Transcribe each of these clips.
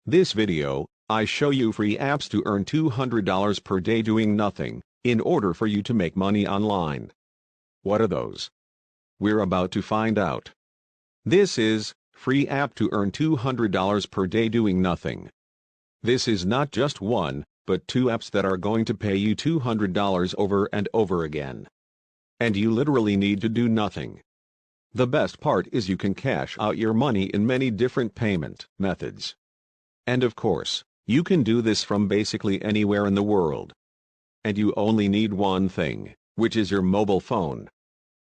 This video, I show you free apps to earn $200 per day doing nothing, in order for you to make money online. What are those? We're about to find out. This is free app to earn $200 per day doing nothing. This is not just one, but two apps that are going to pay you $200 over and over again. And you literally need to do nothing. The best part is you can cash out your money in many different payment methods. And of course, you can do this from basically anywhere in the world. And you only need one thing, which is your mobile phone.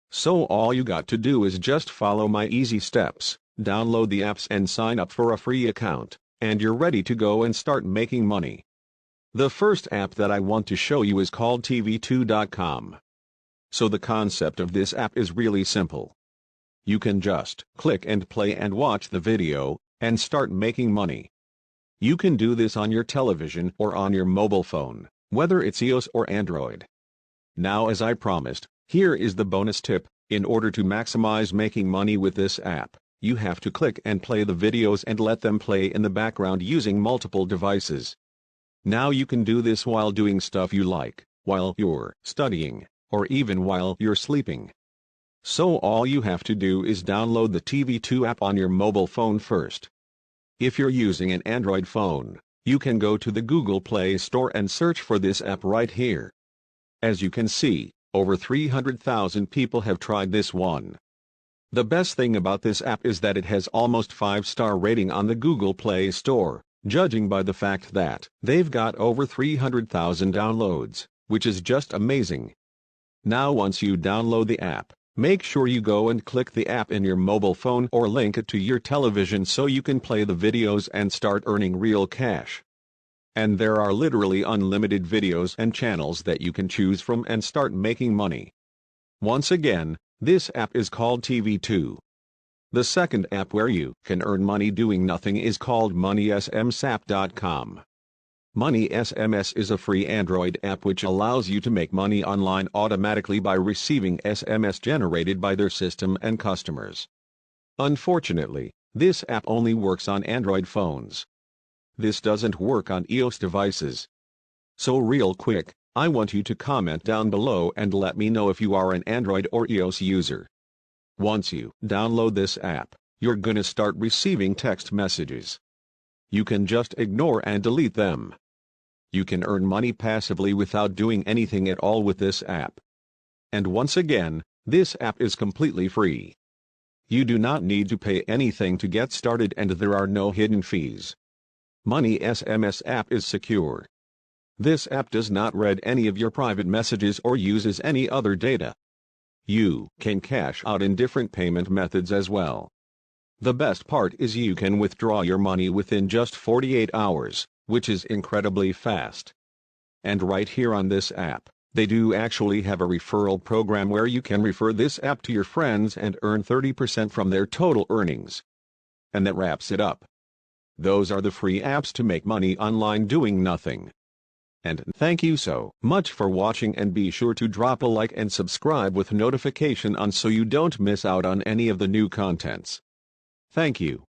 So all you got to do is just follow my easy steps, download the apps and sign up for a free account, and you're ready to go and start making money. The first app that I want to show you is called tv2.com. So the concept of this app is really simple. You can just click and play and watch the video, and start making money. You can do this on your television or on your mobile phone, whether it's iOS or Android. Now, as I promised, here is the bonus tip. In order to maximize making money with this app, you have to click and play the videos and let them play in the background using multiple devices. Now you can do this while doing stuff you like, while you're studying, or even while you're sleeping. So all you have to do is download the TV2 app on your mobile phone first. If you're using an Android phone, you can go to the Google Play Store and search for this app right here. As you can see, over 300,000 people have tried this one. The best thing about this app is that it has almost 5-star rating on the Google Play Store, judging by the fact that they've got over 300,000 downloads, which is just amazing. Now once you download the app, make sure you go and click the app in your mobile phone or link it to your television so you can play the videos and start earning real cash. And there are literally unlimited videos and channels that you can choose from and start making money. Once again, this app is called TV2. The second app where you can earn money doing nothing is called moneysmsap.com. Money SMS is a free Android app which allows you to make money online automatically by receiving SMS generated by their system and customers. Unfortunately, this app only works on Android phones. This doesn't work on iOS devices. So real quick, I want you to comment down below and let me know if you are an Android or iOS user. Once you download this app, you're gonna start receiving text messages. You can just ignore and delete them. You can earn money passively without doing anything at all with this app. And once again, this app is completely free. You do not need to pay anything to get started and there are no hidden fees. Money SMS app is secure. This app does not read any of your private messages or uses any other data. You can cash out in different payment methods as well. The best part is you can withdraw your money within just 48 hours, which is incredibly fast. And right here on this app, they do actually have a referral program where you can refer this app to your friends and earn 30% from their total earnings. And that wraps it up. Those are the free apps to make money online doing nothing. And thank you so much for watching, and be sure to drop a like and subscribe with notification on so you don't miss out on any of the new contents. Thank you.